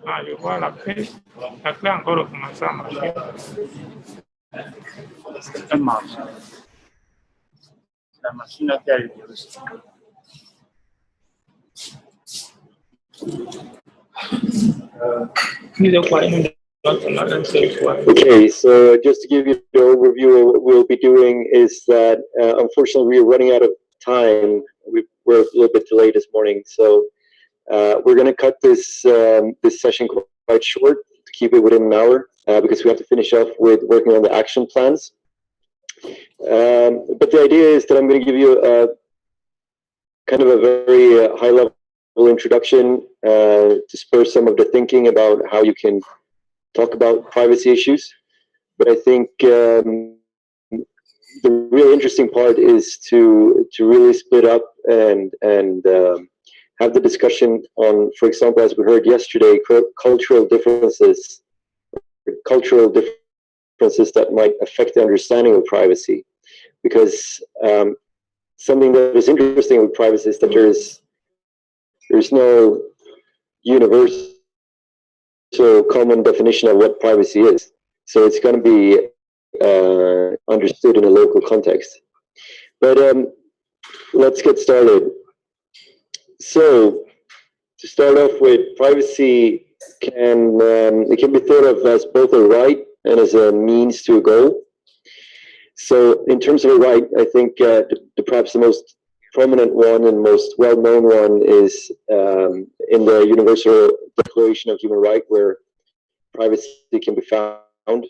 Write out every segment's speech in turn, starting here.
Je vois la paix. La clé a encore commencé à marcher. Elle marche. La machine a été allumée aussi. Okay, so just to give you the overview, what we'll be doing is that unfortunately we're running out of time. We're a little bit delayed this morning, so we're going to cut this this session quite short to keep it within an hour because we have to finish off with working on the action plans. But the idea is that I'm going to give you a kind of a very high-level introduction to spur some of the thinking about how you can talk about privacy issues. But I think the really interesting part is to really split up and have the discussion on, for example, as we heard yesterday, cultural differences that might affect the understanding of privacy. Because something that is interesting with privacy is that there's no universal common definition of what privacy is. So it's going to be understood in a local context. But let's get started. So to start off with, privacy can be thought of as both a right and as a means to a goal. So in terms of a right, I think perhaps the most prominent one and most well-known one is in the Universal Declaration of Human Rights, where privacy can be found.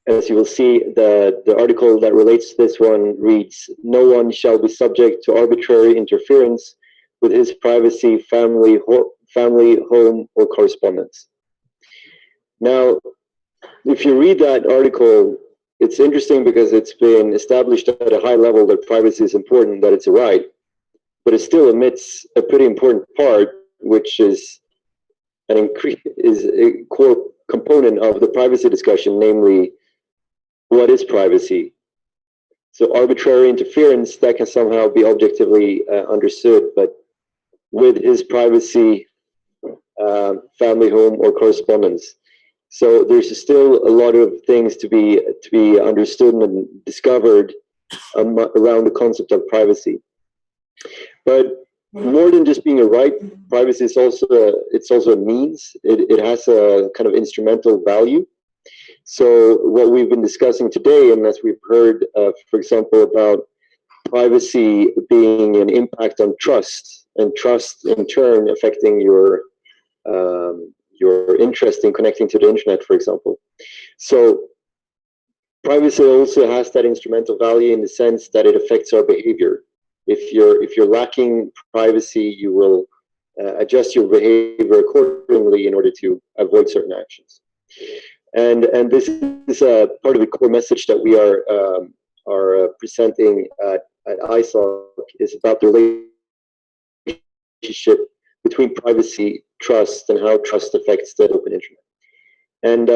As you will see, the article that relates to this one reads, "No one shall be subject to arbitrary interference with his privacy, family, home, or correspondence." Now, if you read that article, it's interesting because it's been established at a high level that privacy is important, that it's a right, but it still omits a pretty important part, which is a core component of the privacy discussion, namely, what is privacy? So arbitrary interference, that can somehow be objectively understood, but with his privacy, family, home, or correspondence. So there's still a lot of things to be understood and discovered around the concept of privacy. But more than just being a right, privacy is also a means. It has a kind of instrumental value. So what we've been discussing today, and as we've heard, for example, about privacy being an impact on trust, and trust in turn affecting your interest in connecting to the internet, for example. So privacy also has that instrumental value in the sense that it affects our behavior. If you're lacking privacy, you will adjust your behavior accordingly in order to avoid certain actions. And this is a part of the core message that we are presenting at ISOC, is about the relationship between privacy, trust, and how trust affects the open internet. And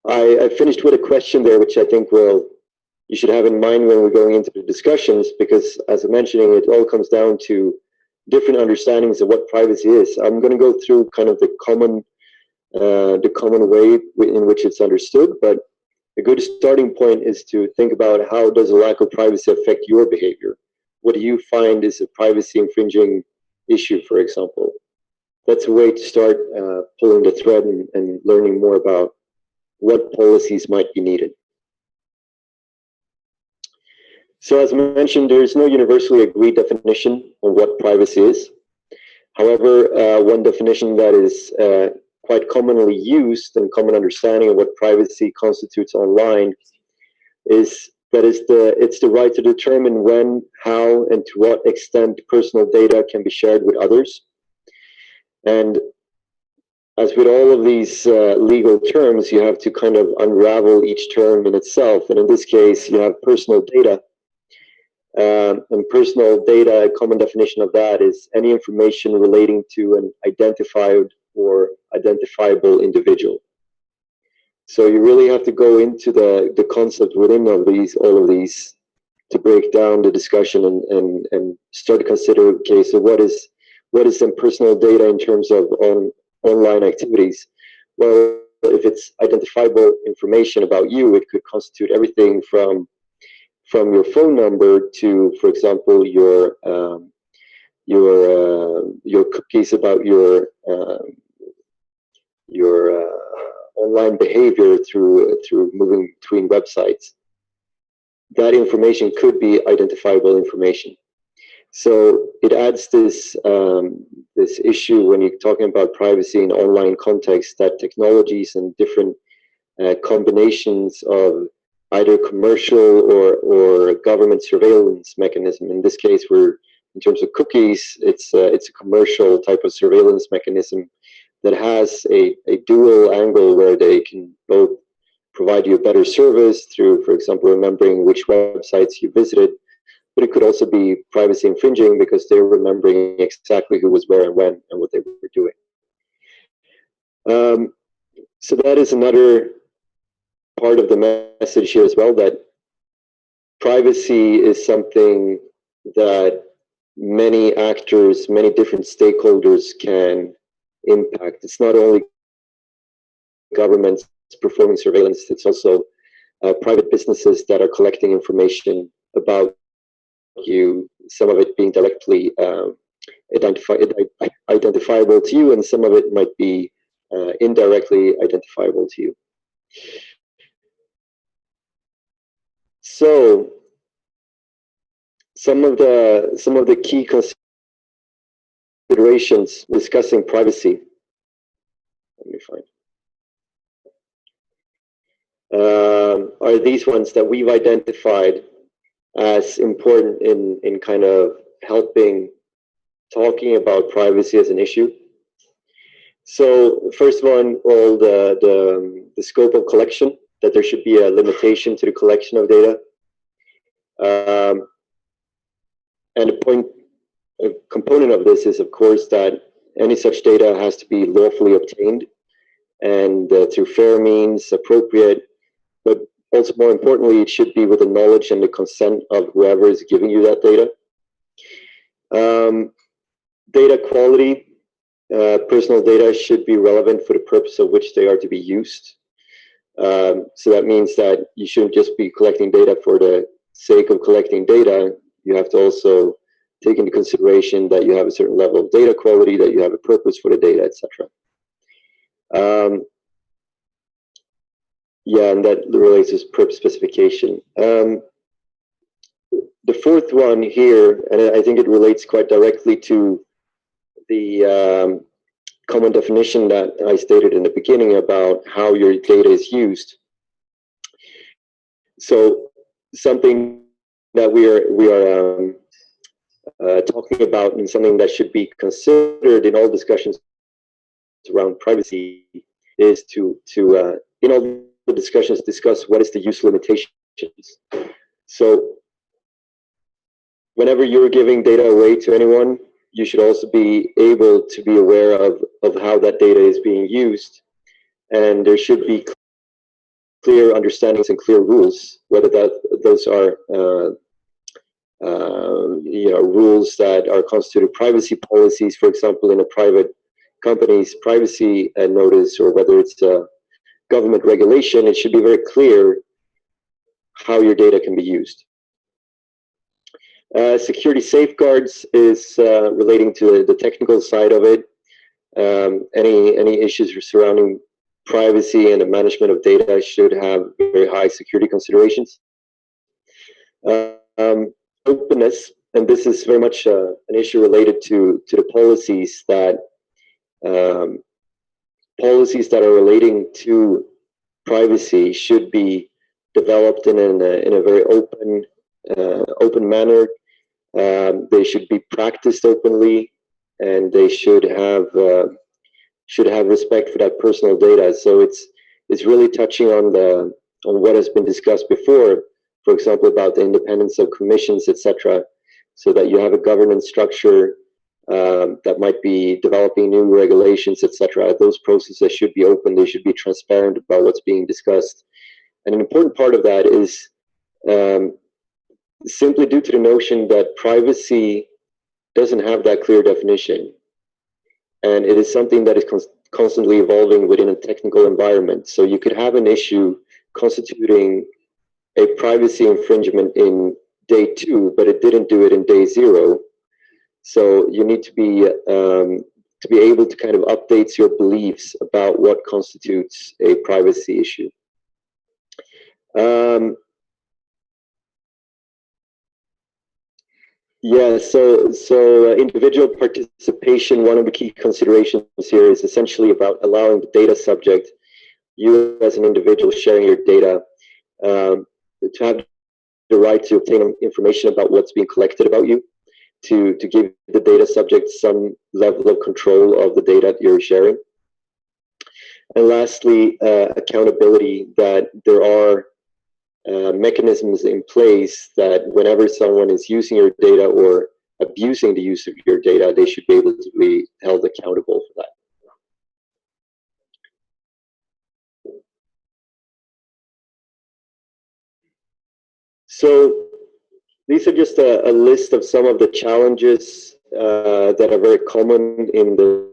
I finished with a question there, which I think you should have in mind when we're going into the discussions, because as I'm mentioning, it all comes down to different understandings of what privacy is. I'm going to go through kind of the common way in which it's understood, but a good starting point is to think about how does a lack of privacy affect your behavior? What do you find is a privacy infringing issue, for example? That's a way to start pulling the thread and learning more about what policies might be needed. So as mentioned, there is no universally agreed definition of what privacy is. However, one definition that is quite commonly used and common understanding of what privacy constitutes online is that it's the right to determine when, how, and to what extent personal data can be shared with others. And as with all of these legal terms, you have to kind of unravel each term in itself. And in this case, you have personal data. And personal data, a common definition of that is any information relating to an identified or identifiable individual. So you really have to go into the concept within all of these to break down the discussion and start to consider, okay, so what is some personal data in terms of online activities. Well, if it's identifiable information about you, it could constitute everything from your phone number to, for example, your cookies about your online behavior through moving between websites. That information could be identifiable information. So it adds this this issue when you're talking about privacy in online context, that technologies and different combinations of either commercial or government surveillance mechanism. In this case, in terms of cookies, it's a commercial type of surveillance mechanism that has a dual angle where they can both provide you a better service through, for example, remembering which websites you visited, but it could also be privacy infringing because they're remembering exactly who was where and when and what they were doing. So that is another part of the message here as well, that privacy is something that many actors, many different stakeholders can impact. It's not only governments performing surveillance, it's also private businesses that are collecting information about you, some of it being directly identifiable to you, and some of it might be indirectly identifiable to you. So some of the key considerations discussing privacy. Let me find. Are these ones that we've identified as important in kind of talking about privacy as an issue. So first one, all the scope of collection, that there should be a limitation to the collection of data. And a component of this is, of course, that any such data has to be lawfully obtained and through fair means, appropriate, but also more importantly, it should be with the knowledge and the consent of whoever is giving you that data. Data quality, personal data should be relevant for the purpose of which they are to be used. So that means that you shouldn't just be collecting data for the sake of collecting data. You have to also take into consideration that you have a certain level of data quality, that you have a purpose for the data, etc. Yeah, and that relates to purpose specification. The fourth one here, and I think it relates quite directly to the common definition that I stated in the beginning about how your data is used. So something that we are talking about, and something that should be considered in all discussions around privacy, is to in all the discussions discuss what is the use limitations. So whenever you're giving data away to anyone, you should also be able to be aware of how that data is being used, and there should be clear understandings and clear rules, whether those are rules that are constituted privacy policies, for example, in a private company's privacy notice, or whether it's a government regulation. It should be very clear how your data can be used. Security safeguards is relating to the technical side of it. Any issues surrounding privacy and the management of data should have very high security considerations. Openness, and this is very much an issue related to the policies that are relating to privacy should be developed in a very open manner. They should be practiced openly, and they should have respect for that personal data. So it's really touching on what has been discussed before, for example, about the independence of commissions, etc., so that you have a governance structure that might be developing new regulations, etc. Those processes should be open. They should be transparent about what's being discussed. And an important part of that is simply due to the notion that privacy doesn't have that clear definition. and it is something that is constantly evolving within a technical environment. So you could have an issue constituting a privacy infringement in day 2, but it didn't do it in day 0. So you need to be able to kind of update your beliefs about what constitutes a privacy issue. Yeah, so individual participation, one of the key considerations here is essentially about allowing the data subject, you as an individual sharing your data, to have the right to obtain information about what's being collected about you, to give the data subject some level of control of the data you're sharing. And lastly, accountability, that there are mechanisms in place that whenever someone is using your data or abusing the use of your data, they should be able to be held accountable for that. So these are just a list of some of the challenges that are very common in the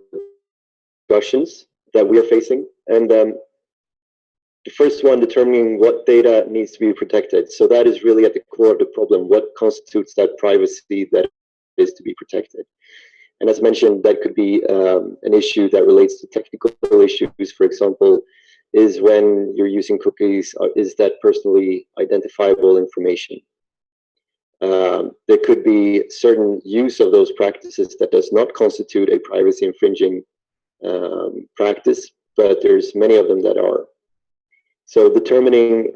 discussions that we are facing. And the first one, determining what data needs to be protected. So that is really at the core of the problem. What constitutes that privacy that is to be protected? And as mentioned, that could be an issue that relates to technical issues. For example, is when you're using cookies, is that personally identifiable information? There could be certain use of those practices that does not constitute a privacy infringing practice, but there's many of them that are. So determining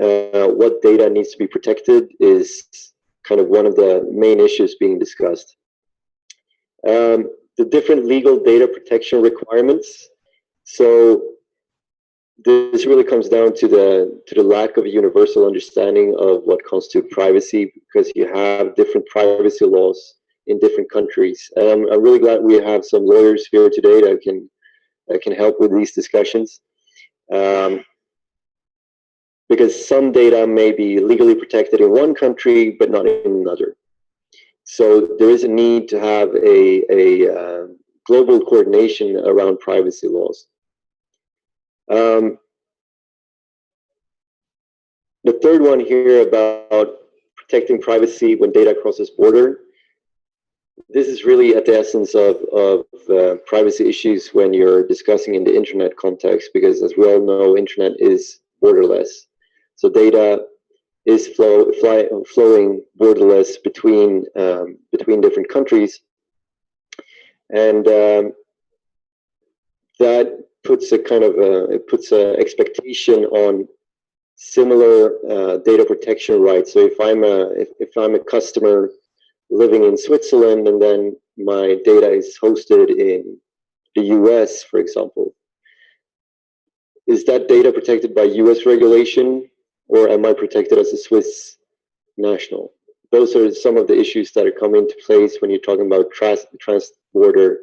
what data needs to be protected is kind of one of the main issues being discussed. The different legal data protection requirements. So this really comes down to the lack of a universal understanding of what constitutes privacy, because you have different privacy laws in different countries. And I'm really glad we have some lawyers here today that can help with these discussions. Because some data may be legally protected in one country, but not in another. So there is a need to have a global coordination around privacy laws. The third one here about protecting privacy when data crosses border. This is really at the essence of privacy issues when you're discussing in the internet context, because as we all know, internet is borderless. So data is flowing borderless between different countries, and that puts a kind of an expectation on similar data protection rights. So if I'm a customer living in Switzerland and then my data is hosted in the US, for example, is that data protected by US regulation, or am I protected as a Swiss national? Those are some of the issues that are coming into place when you're talking about trans-border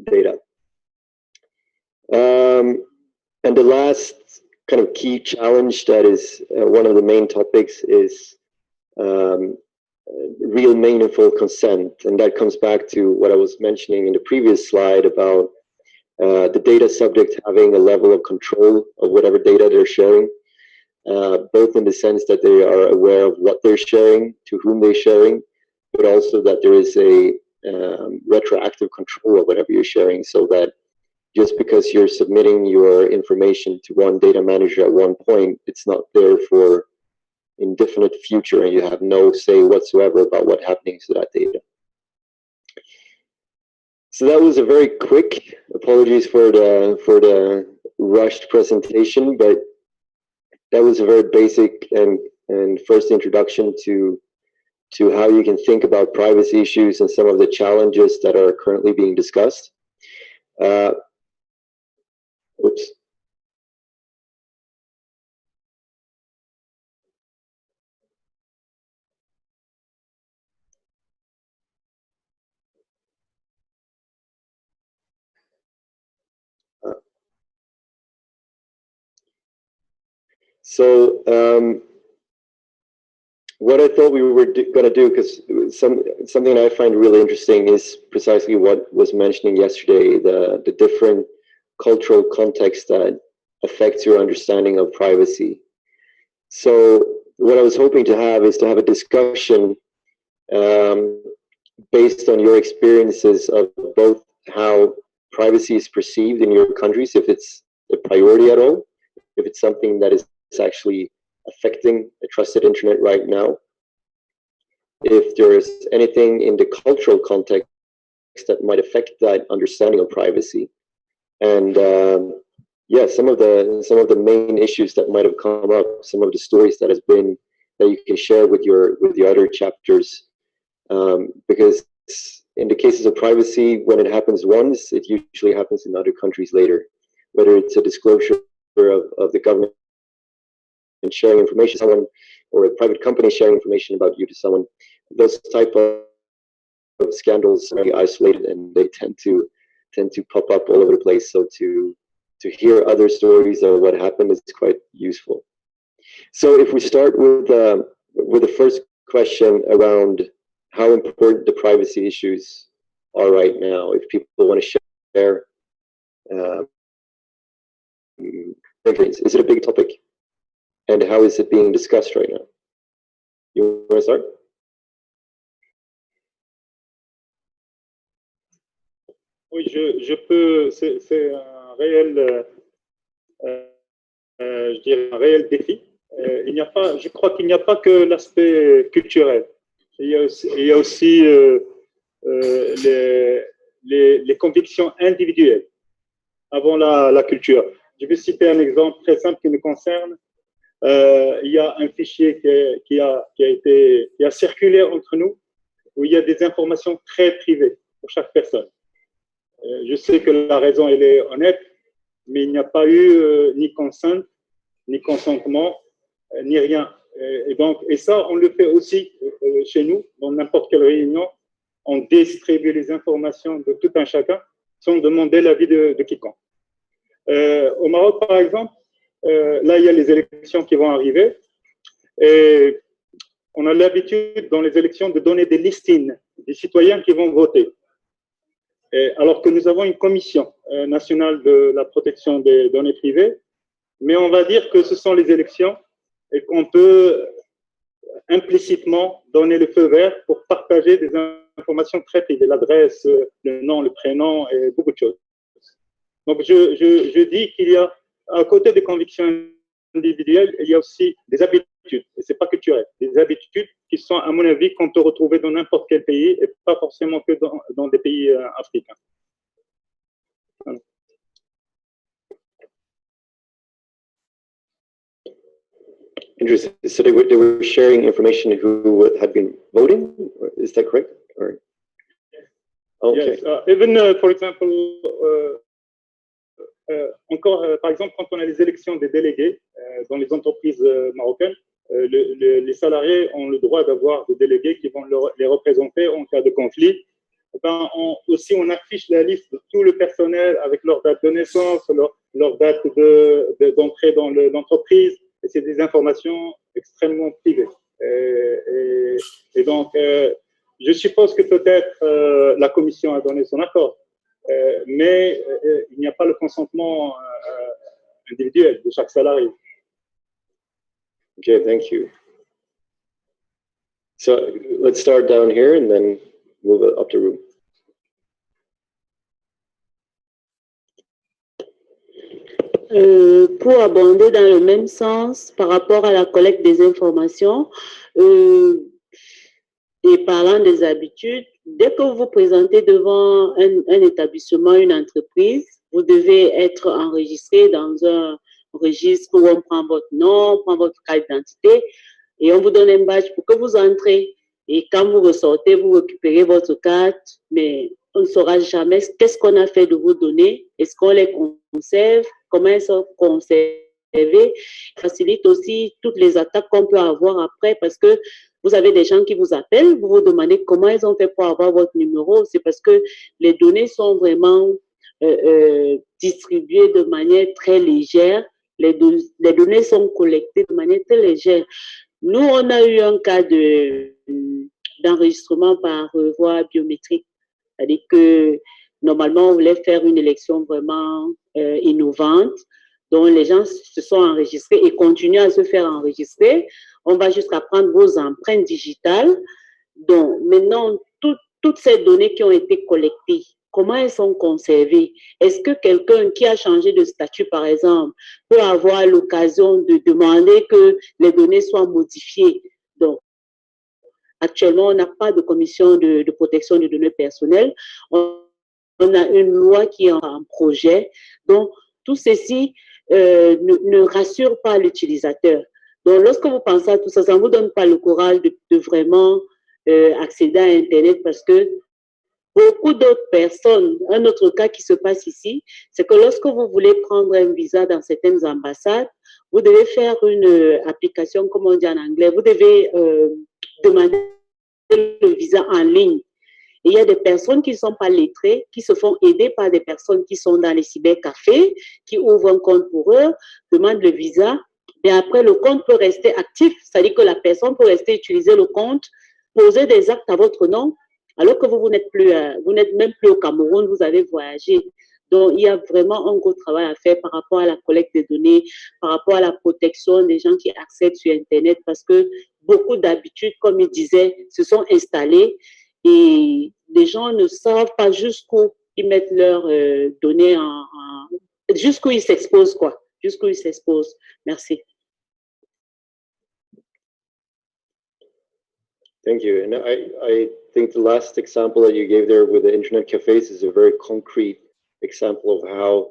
data. And the last kind of key challenge that is one of the main topics is real meaningful consent. And that comes back to what I was mentioning in the previous slide about the data subject having a level of control of whatever data they're sharing, both in the sense that they are aware of what they're sharing, to whom they're sharing, but also that there is a retroactive control of whatever you're sharing, so that just because you're submitting your information to one data manager at one point, it's not there for indefinite future, and you have no say whatsoever about what happens to that data. So that was a very quick, apologies for the rushed presentation, but that was a very basic and first introduction to how you can think about privacy issues and some of the challenges that are currently being discussed. Oops. So what I thought we were going to do, because something I find really interesting is precisely what was mentioning yesterday, the different cultural context that affects your understanding of privacy. So what I was hoping to have is to have a discussion based on your experiences of both how privacy is perceived in your countries, if it's a priority at all, if it's something that is actually affecting a trusted internet right now, if there's anything in the cultural context that might affect that understanding of privacy, and yeah, some of the main issues that might have come up, some of the stories that you can share with the other chapters, because in the cases of privacy, when it happens once, it usually happens in other countries later, whether it's a disclosure of the government and sharing information to someone, or a private company sharing information about you to someone. Those type of scandals are very isolated, and they tend to pop up all over the place. So to hear other stories of what happened is quite useful. So if we start with the first question around how important the privacy issues are right now, if people want to share, is it a big topic? And how is it being discussed right now? You want to start? Oui, je peux. C'est un réel, je dirais, un réel défi. Il n'y a pas, je crois qu'il n'y a pas que l'aspect culturel. Il y a aussi les convictions individuelles avant la culture. Je vais citer un exemple très simple qui me concerne. Il y a un fichier qui a circulé entre nous, où il y a des informations très privées pour chaque personne. Je sais que la raison, elle est honnête, mais il n'y a pas eu ni consent, ni consentement, ni rien. Et ça, on le fait aussi chez nous, dans n'importe quelle réunion. On distribue les informations de tout un chacun sans demander l'avis de quiconque. Au Maroc, par exemple, là, il y a les élections qui vont arriver. Et on a l'habitude, dans les élections, de donner des listines des citoyens qui vont voter. Alors que nous avons une commission nationale de la protection des données privées, mais on va dire que ce sont les élections et qu'on peut implicitement donner le feu vert pour partager des informations très privées, l'adresse, le nom, le prénom et beaucoup de choses. Donc, je dis qu'il y a, à côté des convictions individuelles, il y a aussi des habitudes, et ce n'est pas culturel, des habitudes qui sont, à mon avis, qu'on peut retrouver dans n'importe quel pays et pas forcément que dans des pays africains. Voilà. Interesting. So they were sharing information who had been voting. Is that correct? Or okay. Yes. Even, for example, encore, par exemple, quand on a les élections des délégués dans les entreprises marocaines, les salariés ont le droit d'avoir des délégués qui vont les représenter en cas de conflit. Ben, on affiche la liste de tout le personnel avec leur date de naissance, leur date d'entrée dans l'entreprise. Et c'est des informations extrêmement privées. Et donc, je suppose que peut-être la commission a donné son accord, mais il n'y a pas le consentement individuel de chaque salarié. Okay, thank you. So let's start down here and then move up the room. Pour abonder dans le même sens par rapport à la collecte des informations et parlant des habitudes, dès que vous vous présentez devant un établissement, une entreprise, vous devez être enregistré dans un registre où on prend votre nom, on prend votre carte d'identité et on vous donne un badge pour que vous entrez. Et quand vous ressortez, vous récupérez votre carte, mais on ne saura jamais qu'est-ce qu'on a fait de vos données, est-ce qu'on les conserve, comment elles sont conservées, facilite aussi toutes les attaques qu'on peut avoir après parce que vous avez des gens qui vous appellent, vous vous demandez comment ils ont fait pour avoir votre numéro, c'est parce que les données sont vraiment distribuées de manière très légère, les données sont collectées de manière très légère. Nous, on a eu un cas d'enregistrement par voie biométrique. C'est-à-dire que normalement, on voulait faire une élection vraiment innovante, dont les gens se sont enregistrés et continuent à se faire enregistrer. On va jusqu'à prendre vos empreintes digitales. Donc, maintenant, toutes ces données qui ont été collectées, comment elles sont conservées? Est-ce que quelqu'un qui a changé de statut, par exemple, peut avoir l'occasion de demander que les données soient modifiées? Donc, actuellement, on n'a pas de commission de protection des données personnelles. On a une loi qui est en projet. Donc, tout ceci ne rassure pas l'utilisateur. Donc, lorsque vous pensez à tout ça, ça ne vous donne pas le courage de vraiment accéder à Internet parce que beaucoup d'autres personnes, un autre cas qui se passe ici, c'est que lorsque vous voulez prendre un visa dans certaines ambassades, vous devez faire une application, comme on dit en anglais, vous devez demander le visa en ligne. Et il y a des personnes qui ne sont pas lettrées, qui se font aider par des personnes qui sont dans les cybercafés, qui ouvrent un compte pour eux, demandent le visa, et après le compte peut rester actif, c'est-à-dire que la personne peut rester utiliser le compte, poser des actes à votre nom, alors que vous n'êtes même plus au Cameroun, vous avez voyagé. Donc, il y a vraiment un gros travail à faire par rapport à la collecte des données, par rapport à la protection des gens qui accèdent sur Internet, parce que beaucoup d'habitudes, comme il disait, se sont installées et les gens ne savent pas jusqu'où ils mettent leurs données jusqu'où ils s'exposent, quoi. Jusqu'où ils s'exposent. Merci. Thank you. And I think the last example that you gave there with the internet cafes is a very concrete example of how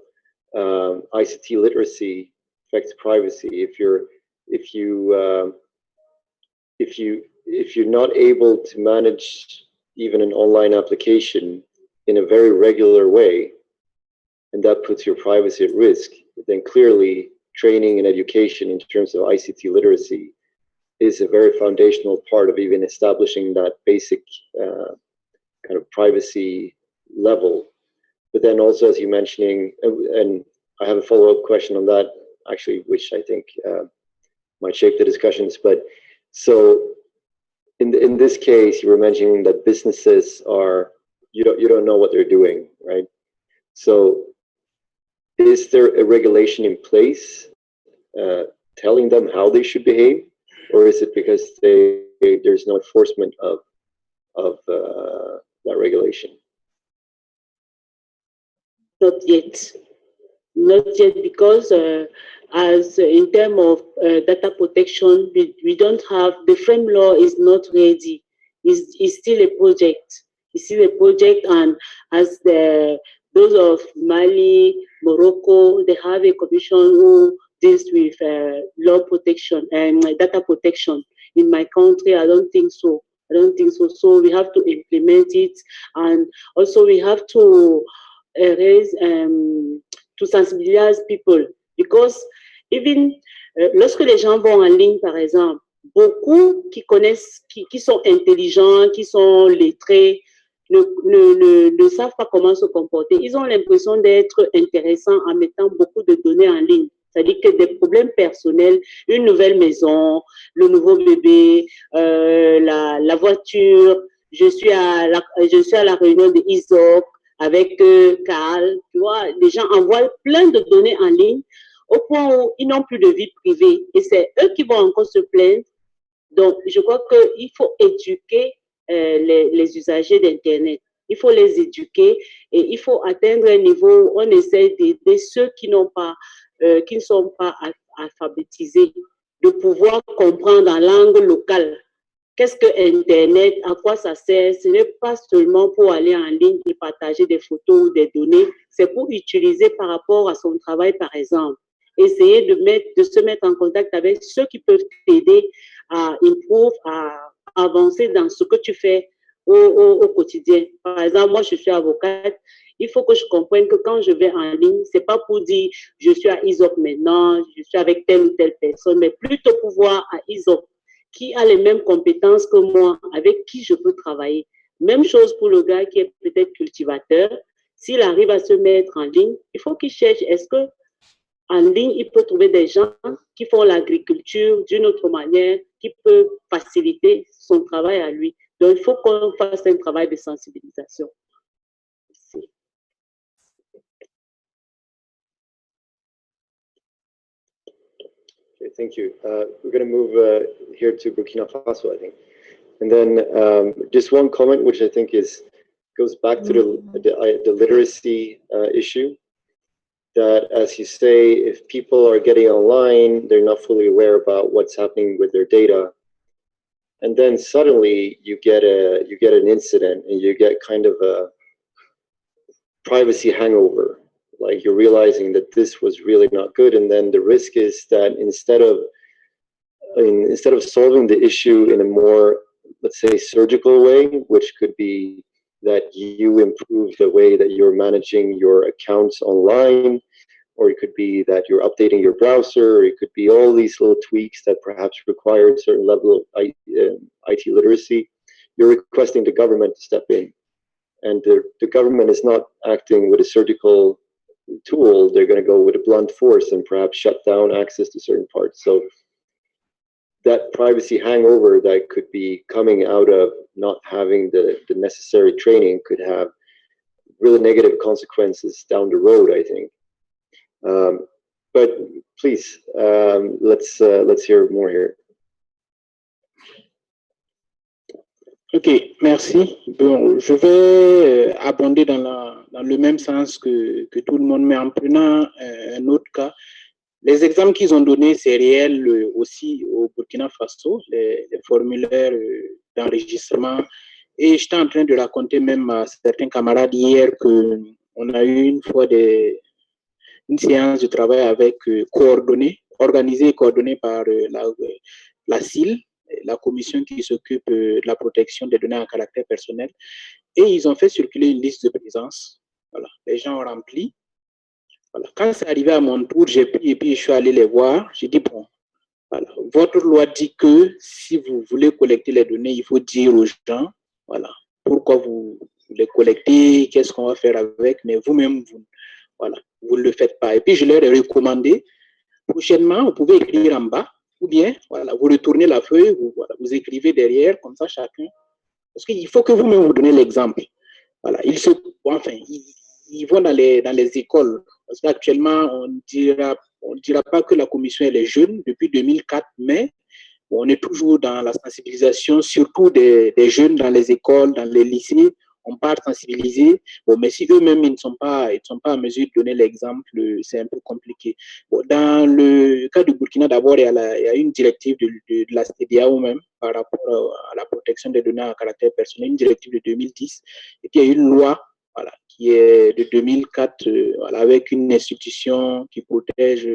ICT literacy affects privacy. If you're not able to manage even an online application in a very regular way, and that puts your privacy at risk, then clearly training and education in terms of ICT literacy is a very foundational part of even establishing that basic kind of privacy level. But then also, as you're mentioning, and I have a follow-up question on that, actually, which I think might shape the discussions. But so in this case, you were mentioning that businesses are, you don't know what they're doing, right? So is there a regulation in place telling them how they should behave? Or is it because there's no enforcement of that regulation? Not yet. Not yet, because as in terms of data protection, we don't have, the frame law is not ready. It's still a project. It's still a project, and as those of Mali, Morocco, they have a commission who deals with law protection and data protection. In my country, I don't think so. I don't think so. So we have to implement it, and also we have to raise to sensibilize people, because even lorsque les gens vont en ligne, par exemple, beaucoup qui connaissent, qui sont intelligents, qui sont lettrés, ne savent pas comment se comporter. Ils ont l'impression d'être intéressants en mettant beaucoup de données en ligne. C'est-à-dire que des problèmes personnels, une nouvelle maison, le nouveau bébé, la voiture, je suis à la réunion de ISOC avec Carl, tu vois, les gens envoient plein de données en ligne au point où ils n'ont plus de vie privée et c'est eux qui vont encore se plaindre. Donc, je crois qu'il faut éduquer les usagers d'Internet. Il faut les éduquer et il faut atteindre un niveau où on essaie d'aider ceux qui ne sont pas alphabétisés, de pouvoir comprendre en langue locale. Qu'est-ce que Internet, à quoi ça sert? Ce n'est pas seulement pour aller en ligne et partager des photos ou des données, c'est pour utiliser par rapport à son travail, par exemple. Essayer de se mettre en contact avec ceux qui peuvent t'aider à improve, à avancer dans ce que tu fais au quotidien. Par exemple, moi, je suis avocate. Il faut que je comprenne que quand je vais en ligne, ce n'est pas pour dire je suis à ISOP maintenant, je suis avec telle ou telle personne, mais plutôt pour voir à ISOP qui a les mêmes compétences que moi, avec qui je peux travailler. Même chose pour le gars qui est peut-être cultivateur. S'il arrive à se mettre en ligne, il faut qu'il cherche, est-ce que en ligne, il peut trouver des gens qui font l'agriculture d'une autre manière, qui peut faciliter son travail à lui. Donc, il faut qu'on fasse un travail de sensibilisation. Merci. Okay, thank you. We're going to move here to Burkina Faso, I think. And then just one comment, which I think goes back to the literacy issue, that as you say, if people are getting online, they're not fully aware about what's happening with their data. And then suddenly you get an incident and you get kind of a privacy hangover. Like you're realizing that this was really not good. And then the risk is that instead of solving the issue in a more, let's say, surgical way, which could be that you improve the way that you're managing your accounts online, or it could be that you're updating your browser, or it could be all these little tweaks that perhaps require a certain level of IT literacy, you're requesting the government to step in. And the government is not acting with a surgical tool. They're going to go with a blunt force and perhaps shut down access to certain parts. So that privacy hangover that could be coming out of not having the necessary training could have really negative consequences down the road, I think. But please, let's hear more here. Ok, merci. Bon, je vais abonder dans le même sens que tout le monde, mais en prenant un autre cas. Les exemples qu'ils ont donnés, c'est réel aussi au Burkina Faso, les formulaires d'enregistrement. Et j'étais en train de raconter même à certains camarades hier qu'on a eu une fois une séance de travail avec organisée et coordonnée par la CIL, la commission qui s'occupe de la protection des données à caractère personnel. Et ils ont fait circuler une liste de présence. Voilà. Les gens ont rempli. Voilà. Quand c'est arrivé à mon tour, j'ai pris et puis je suis allé les voir. J'ai dit, bon, voilà, votre loi dit que si vous voulez collecter les données, il faut dire aux gens, voilà, pourquoi vous les collectez, qu'est-ce qu'on va faire avec, mais vous-même, voilà, vous ne le faites pas. Et puis, je leur ai recommandé, prochainement, vous pouvez écrire en bas, ou bien, voilà, vous retournez la feuille, vous écrivez derrière, comme ça, chacun. Parce qu'il faut que vous-même vous donnez l'exemple. Voilà, ils vont dans les écoles. Parce qu'actuellement, on ne dira pas que la commission elle est jeune depuis 2004, mais on est toujours dans la sensibilisation, surtout des jeunes dans les écoles, dans les lycées. On part sensibiliser. Bon, mais si eux-mêmes ils ne sont pas en mesure de donner l'exemple, c'est un peu compliqué. Bon, dans le cas du Burkina, d'abord, il y a une directive de la CEDEAO même par rapport à la protection des données à caractère personnel, une directive de 2010. Et puis, il y a une loi, voilà, qui est de 2004, voilà, avec une institution qui protège.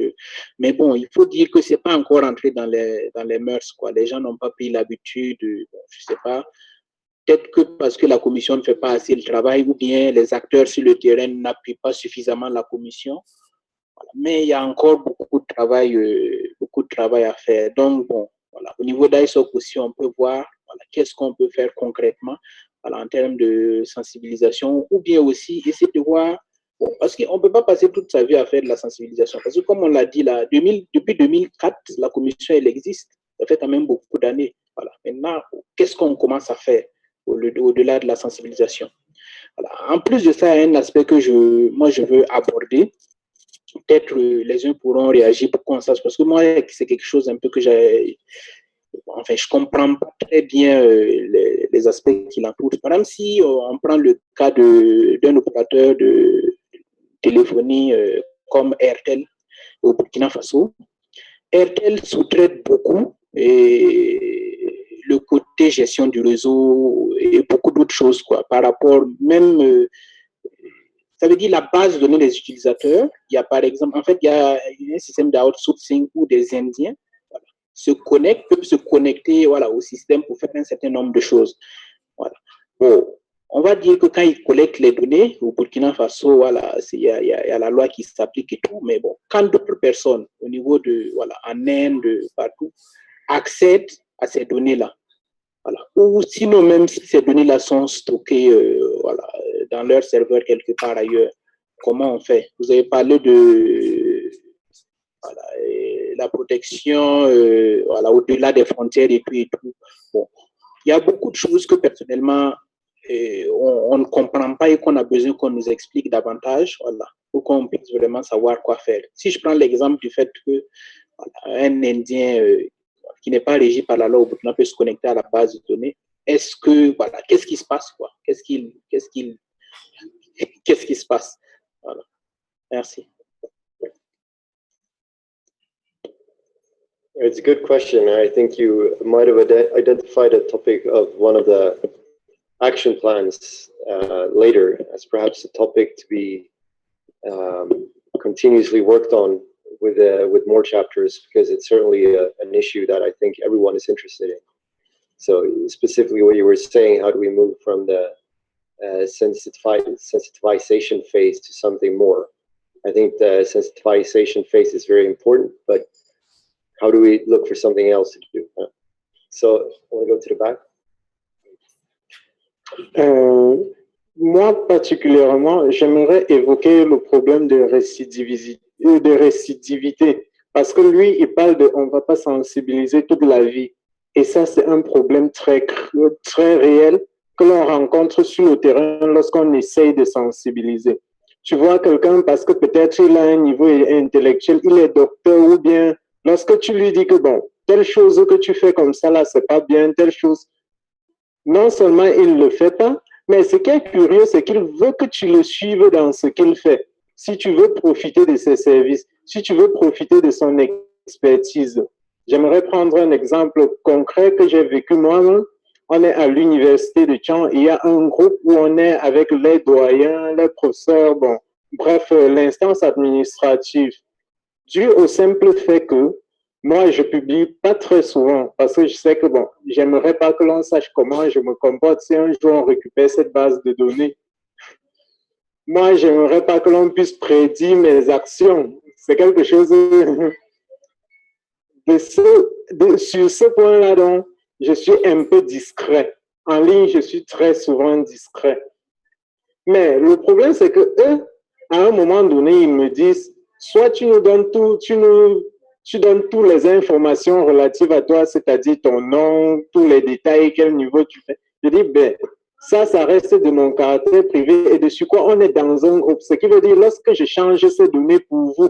Mais bon, il faut dire que ce n'est pas encore entré dans les mœurs, quoi. Les gens n'ont pas pris l'habitude, je ne sais pas. Peut-être que parce que la commission ne fait pas assez le travail, ou bien les acteurs sur le terrain n'appuient pas suffisamment la commission. Voilà. Mais il y a encore beaucoup de travail à faire. Donc, bon, voilà. Au niveau d'ISOC aussi, on peut voir voilà, qu'est-ce qu'on peut faire concrètement voilà, en termes de sensibilisation, ou bien aussi essayer de voir, bon, parce qu'on ne peut pas passer toute sa vie à faire de la sensibilisation. Parce que comme on l'a dit, là, depuis 2004, la commission, elle existe. Ça fait quand même beaucoup d'années. Voilà. Maintenant, qu'est-ce qu'on commence à faire au-delà de la sensibilisation? Voilà. En plus de ça, il y a un aspect que je veux aborder. Peut-être les uns pourront réagir pour qu'on sache, parce que moi, c'est quelque chose un peu que j'ai... Enfin, je ne comprends pas très bien les aspects qui l'entourent. Par exemple, si on prend le cas d'un opérateur de téléphonie comme Airtel au Burkina Faso, Airtel sous-traite beaucoup et le côté gestion du réseau et beaucoup d'autres choses, quoi, par rapport même... ça veut dire la base de données des utilisateurs. Il y a par exemple, en fait, il y a un système d'outsourcing où des Indiens voilà, peuvent se connecter voilà, au système pour faire un certain nombre de choses. Voilà. Bon, on va dire que quand ils collectent les données, au Burkina Faso, voilà, il y a la loi qui s'applique et tout, mais bon, quand d'autres personnes, au niveau de, voilà, en Inde, partout, accèdent à ces données-là, voilà, ou sinon même si ces données-là sont stockées voilà, dans leur serveur quelque part ailleurs, comment on fait? Vous avez parlé voilà, et la protection voilà, au-delà des frontières et tout et tout. Bon, il y a beaucoup de choses que personnellement, on ne comprend pas et qu'on a besoin qu'on nous explique davantage, voilà, pour qu'on puisse vraiment savoir quoi faire. Si je prends l'exemple du fait que voilà, un Indien qui n'est pas régi par la loi au Burkina peut se connecter à la base de données, est-ce que, voilà, qu'est-ce qui se passe, quoi? Qu'est-ce qui se passe? Voilà. Merci. It's a good question. I think you might have identified a topic of one of the action plans later as perhaps a topic to be continuously worked on with more chapters, because it's certainly an issue that I think everyone is interested in. So specifically what you were saying, how do we move from the sensitization phase to something more? I think the sensitization phase is very important, but how do we look for something else to do? So I want to go to the back. Moi, particulièrement, j'aimerais évoquer le problème de récidivité, parce que lui, il parle de on ne va pas sensibiliser toute la vie. Et ça, c'est un problème très réel que l'on rencontre sur le terrain lorsqu'on essaye de sensibiliser. Tu vois quelqu'un parce que peut-être il a un niveau intellectuel, il est docteur, ou bien lorsque tu lui dis que bon, telle chose que tu fais comme ça, là, c'est pas bien, telle chose, non seulement il ne le fait pas, mais ce qui est curieux, c'est qu'il veut que tu le suives dans ce qu'il fait. Si tu veux profiter de ses services, si tu veux profiter de son expertise. J'aimerais prendre un exemple concret que j'ai vécu moi-même. On est à l'université de Caen, il y a un groupe où on est avec les doyens, les professeurs, bon, bref, l'instance administrative. Dû au simple fait que moi, je publie pas très souvent parce que je sais que, bon, j'aimerais pas que l'on sache comment je me comporte si un jour on récupère cette base de données. Moi, j'aimerais pas que l'on puisse prédire mes actions. C'est quelque chose sur ce point-là, donc, je suis un peu discret. En ligne, je suis très souvent discret. Mais le problème, c'est que eux, à un moment donné, ils me disent, soit tu nous donnes tout, tu donnes toutes les informations relatives à toi, c'est-à-dire ton nom, tous les détails, quel niveau tu fais. Je dis, ben, ça reste de mon caractère privé et dessus quoi on est dans un groupe. Ce qui veut dire, lorsque je change ces données pour vous,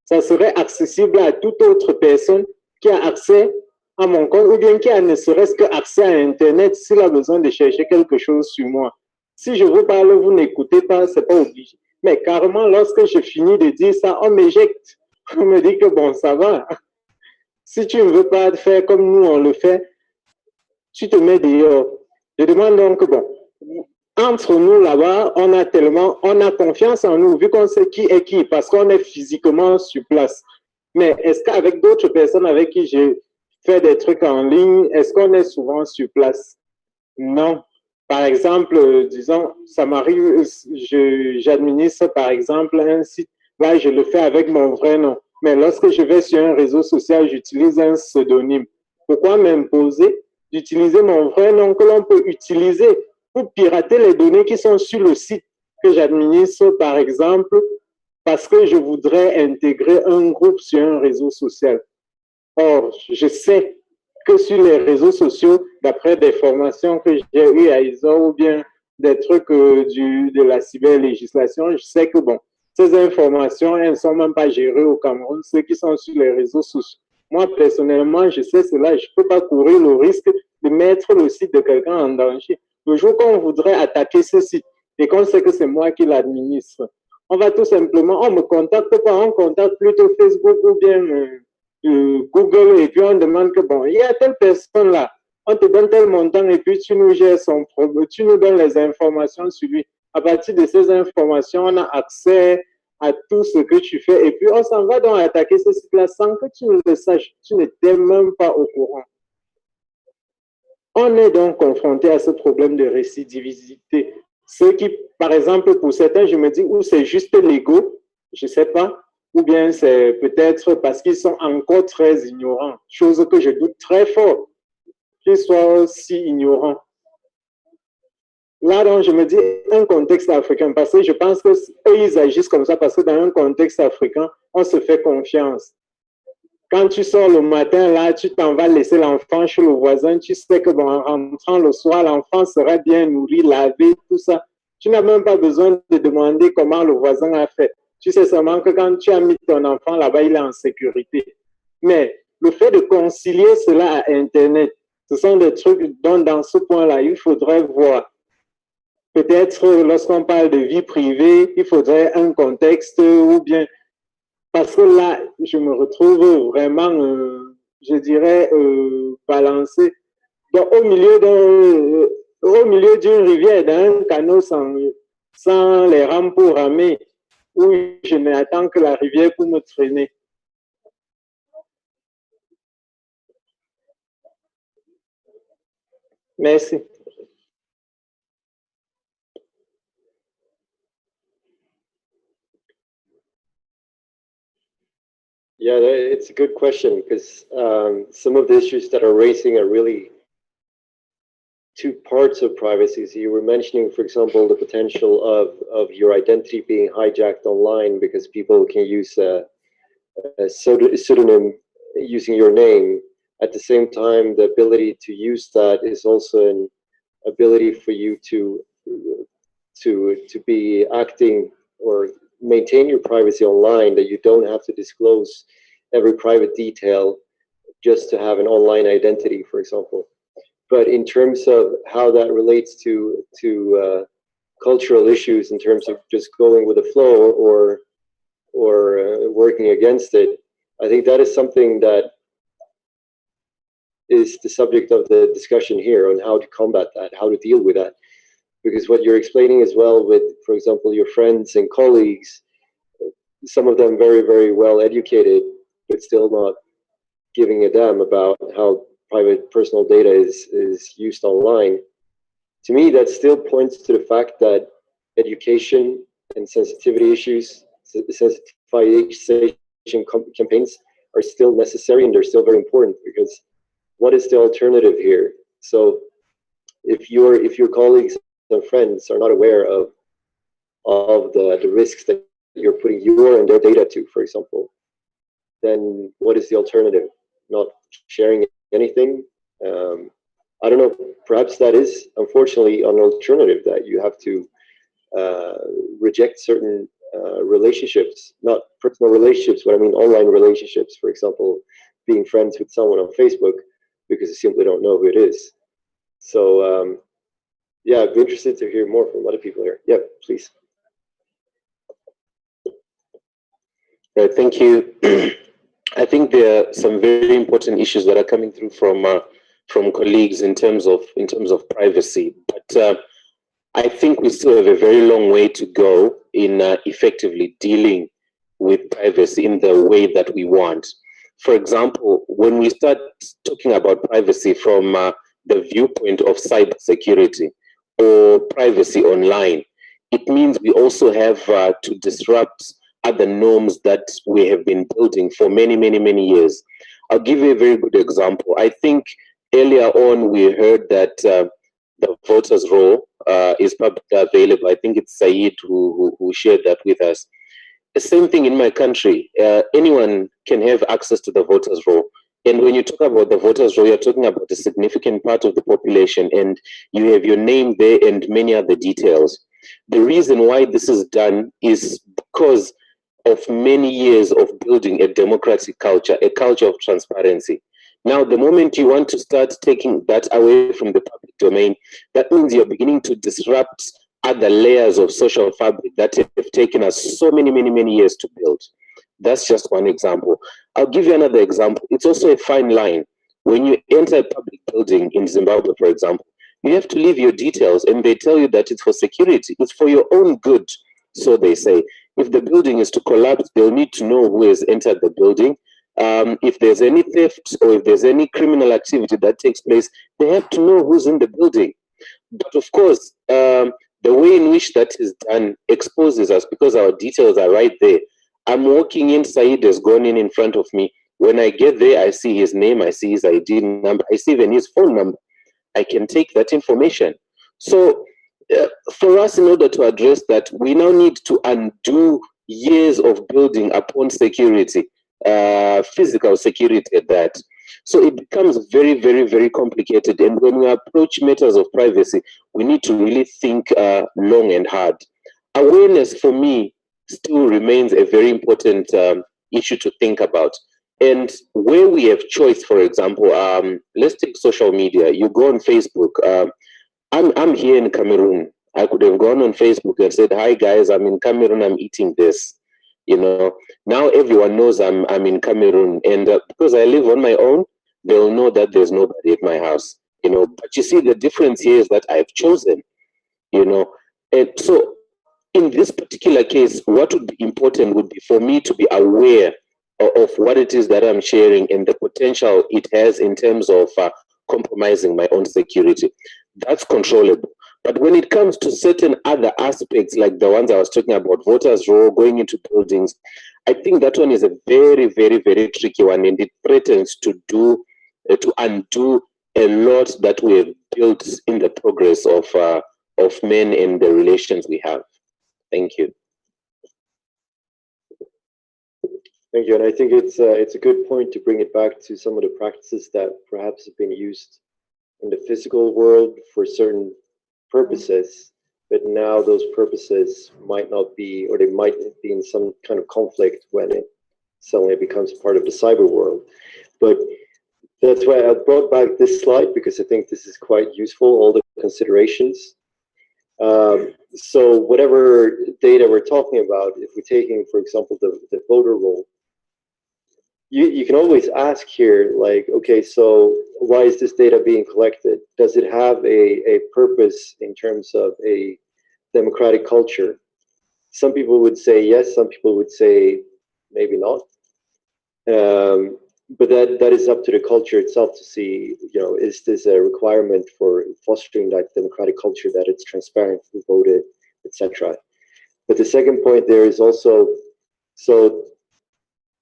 ça serait accessible à toute autre personne qui a accès à mon compte ou bien qui a ne serait-ce que accès à Internet s'il a besoin de chercher quelque chose sur moi. Si je vous parle, vous n'écoutez pas, c'est pas obligé. Mais carrément, lorsque je finis de dire ça, on m'éjecte. On me dit que bon, ça va. Si tu ne veux pas faire comme nous, on le fait, tu te mets dehors. Je demande donc, bon, entre nous là-bas, on a confiance en nous, vu qu'on sait qui est qui, parce qu'on est physiquement sur place. Mais est-ce qu'avec d'autres personnes avec qui je fais des trucs en ligne, est-ce qu'on est souvent sur place? Non. Par exemple, disons, ça m'arrive, j'administre par exemple un site, là je le fais avec mon vrai nom. Mais lorsque je vais sur un réseau social, j'utilise un pseudonyme. Pourquoi m'imposer d'utiliser mon vrai nom que l'on peut utiliser pour pirater les données qui sont sur le site que j'administre, par exemple, parce que je voudrais intégrer un groupe sur un réseau social. Or, je sais que sur les réseaux sociaux, d'après des formations que j'ai eues à ISO ou bien des trucs de la cyberlégislation, je sais que bon, ces informations, elles ne sont même pas gérées au Cameroun, ceux qui sont sur les réseaux sociaux. Moi, personnellement, je sais cela, je ne peux pas courir le risque de mettre le site de quelqu'un en danger. Le jour qu'on voudrait attaquer ce site et qu'on sait que c'est moi qui l'administre, on va tout simplement, on ne me contacte pas, on contacte plutôt Facebook ou bien Google et puis on demande que bon, il y a telle personne là, on te donne tel montant et puis tu nous gères son problème, tu nous donnes les informations sur lui. À partir de ces informations, on a accès à tout ce que tu fais et puis on s'en va donc attaquer ce site-là sans que tu ne le saches, tu n'étais même pas au courant. On est donc confronté à ce problème de récidivité. Ce qui, par exemple, pour certains, je me dis, ou c'est juste l'ego, je ne sais pas, ou bien c'est peut-être parce qu'ils sont encore très ignorants, chose que je doute très fort, qu'ils soient aussi ignorants. Là, donc, je me dis, un contexte africain, parce que je pense qu'eux, ils agissent comme ça, parce que dans un contexte africain, on se fait confiance. Quand tu sors le matin, là, tu t'en vas laisser l'enfant chez le voisin. Tu sais que, bon, en rentrant le soir, l'enfant sera bien nourri, lavé, tout ça. Tu n'as même pas besoin de demander comment le voisin a fait. Tu sais seulement que quand tu as mis ton enfant là-bas, il est en sécurité. Mais le fait de concilier cela à Internet, ce sont des trucs dont, dans ce point-là, il faudrait voir. Peut-être lorsqu'on parle de vie privée, il faudrait un contexte ou bien... Parce que là, je me retrouve vraiment, je dirais, balancé. Donc, au milieu d'une rivière, d'un canot sans les rames pour ramer, où je n'attends que la rivière pour me traîner. Merci. Yeah, it's a good question because some of the issues that are raising are really two parts of privacy. So you were mentioning, for example, the potential of your identity being hijacked online because people can use a pseudonym using your name. At the same time, the ability to use that is also an ability for you to be acting or maintain your privacy online, that you don't have to disclose every private detail just to have an online identity, for example. But in terms of how that relates to cultural issues, in terms of just going with the flow or working against it, I think that is something that is the subject of the discussion here on how to combat that, how to deal with that. Because what you're explaining as well with, for example, your friends and colleagues, some of them very, very well educated, but still not giving a damn about how private personal data is used online. To me, that still points to the fact that education and sensitivity issues, sensitization campaigns are still necessary, and they're still very important, because what is the alternative here? So if your colleagues and friends are not aware of the risks that you're putting your and their data to, for example, then what is the alternative? Not sharing anything? I don't know, perhaps that is unfortunately an alternative, that you have to reject certain relationships, not personal relationships, but I mean online relationships, for example, being friends with someone on Facebook because you simply don't know who it is. So yeah, I'd be interested to hear more from other people here. Yeah, please. Thank you. I think there are some very important issues that are coming through from colleagues in terms of privacy, but I think we still have a very long way to go in effectively dealing with privacy in the way that we want. For example, when we start talking about privacy from the viewpoint of cybersecurity or privacy online, it means we also have to disrupt other norms that we have been building for many, many, many years. I'll give you a very good example. I think earlier on we heard that the voters' roll is publicly available. I think it's Saeed who shared that with us. The same thing in my country. Anyone can have access to the voters' roll. And when you talk about the voters' roll, you're talking about a significant part of the population, and you have your name there and many other details. The reason why this is done is because of many years of building a democratic culture, a culture of transparency. Now, the moment you want to start taking that away from the public domain, that means you're beginning to disrupt other layers of social fabric that have taken us so many, many, many years to build. That's just one example. I'll give you another example. It's also a fine line. When you enter a public building in Zimbabwe, for example, you have to leave your details, and they tell you that it's for security. It's for your own good, so they say. If the building is to collapse, they'll need to know who has entered the building. If there's any theft or if there's any criminal activity that takes place, they have to know who's in the building. But of course, the way in which that is done exposes us, because our details are right there. I'm walking in, Saeed has gone in front of me. When I get there, I see his name, I see his ID number, I see even his phone number. I can take that information. So for us, in order to address that, we now need to undo years of building upon security. physical security at that. So it becomes very, very, very complicated. And when we approach matters of privacy, we need to really think long and hard. Awareness for me still remains a very important issue to think about. And where we have choice, for example, let's take social media. You go on Facebook. I'm here in Cameroon. I could have gone on Facebook and said, "Hi guys, I'm in Cameroon. I'm eating this." You know, now everyone knows I'm in Cameroon, and because I live on my own, they'll know that there's nobody at my house. You know, but you see, the difference here is that I've chosen. You know, and so in this particular case, what would be important would be for me to be aware of what it is that I'm sharing and the potential it has in terms of compromising my own security. That's controllable. But when it comes to certain other aspects, like the ones I was talking about, voters' roll, going into buildings, I think that one is a very, very, very tricky one, and it threatens to undo a lot that we have built in the progress of men and the relations we have. Thank you. Thank you, and I think it's a good point to bring it back to some of the practices that perhaps have been used in the physical world for certain purposes, but now those purposes might not be, or they might be in some kind of conflict when it suddenly becomes part of the cyber world. But that's why I brought back this slide, because I think this is quite useful, all the considerations. So whatever data we're talking about, if we're taking, for example, the voter roll, you can always ask here, like, okay, so why is this data being collected? Does it have a purpose in terms of a democratic culture? Some people would say yes, some people would say maybe not. But that is up to the culture itself to see, you know, is this a requirement for fostering that democratic culture, that it's transparent, who voted, etc. But the second point there is also, so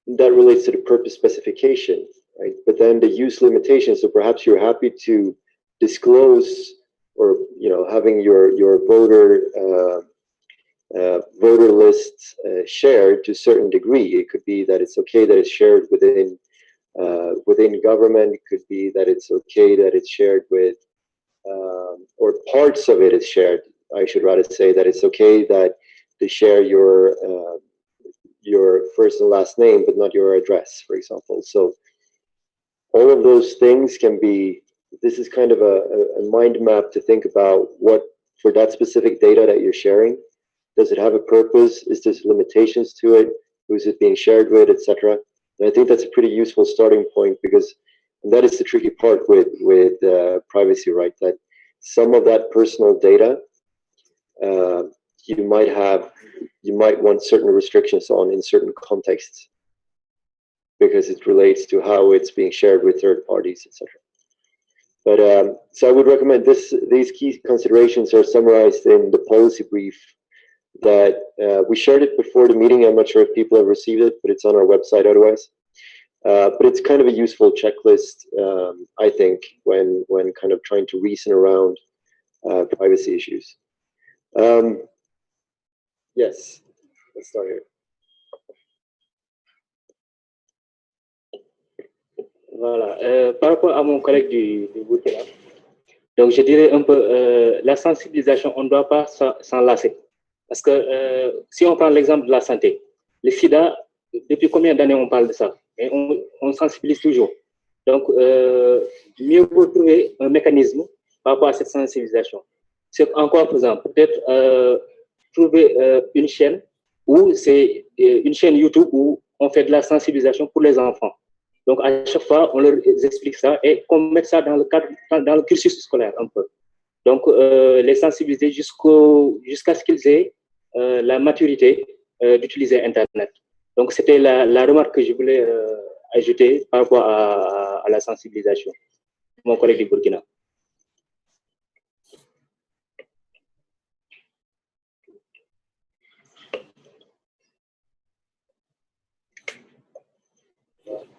that relates to the purpose specification, right? But then the use limitation. So perhaps you're happy to disclose, or you know, having your voter list shared to a certain degree. It could be that it's okay that it's shared within government. It could be that it's okay that it's shared with, or parts of it is shared. I should rather say that it's okay that they share your first and last name, but not your address, for example. So all of those things can be, this is kind of a mind map to think about what, for that specific data that you're sharing, does it have a purpose? Is there limitations to it? Who's it being shared with, etc.? And I think that's a pretty useful starting point, because that is the tricky part with privacy, right? That some of that personal data, you might want certain restrictions on in certain contexts, because it relates to how it's being shared with third parties, etc. But so I would recommend these key considerations are summarized in the policy brief that we shared it before the meeting. I'm not sure if people have received it, but it's on our website otherwise. But it's kind of a useful checklist, I think, when kind of trying to reason around privacy issues. Yes, let's start here. Voilà. Par rapport à mon collègue du Burkina, donc je dirais un peu la sensibilisation, on ne doit pas s'en lasser. Parce que si on prend l'exemple de la santé, le sida, depuis combien d'années on parle de ça? Et on sensibilise toujours. Donc, mieux vaut trouver un mécanisme par rapport à cette sensibilisation. C'est encore faisant, peut-être trouver une chaîne, où c'est une chaîne YouTube où on fait de la sensibilisation pour les enfants. Donc, à chaque fois, on leur explique ça et qu'on mette ça dans le cursus scolaire un peu. Donc, les sensibiliser jusqu'à ce qu'ils aient la maturité d'utiliser Internet. Donc, c'était la remarque que je voulais ajouter par rapport à la sensibilisation. Mon collègue du Burkina.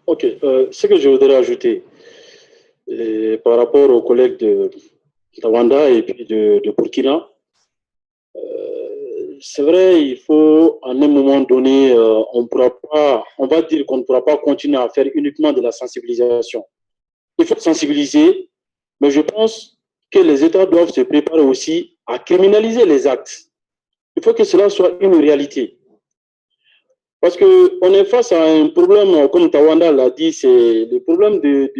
Ok, ce que je voudrais ajouter par rapport aux collègues de Rwanda et puis de Burkina, c'est vrai, il faut, à un moment donné, on va dire qu'on ne pourra pas continuer à faire uniquement de la sensibilisation. Il faut sensibiliser, mais je pense que les États doivent se préparer aussi à criminaliser les actes. Il faut que cela soit une réalité. Parce qu'on est face à un problème, comme Tawanda l'a dit, c'est le problème de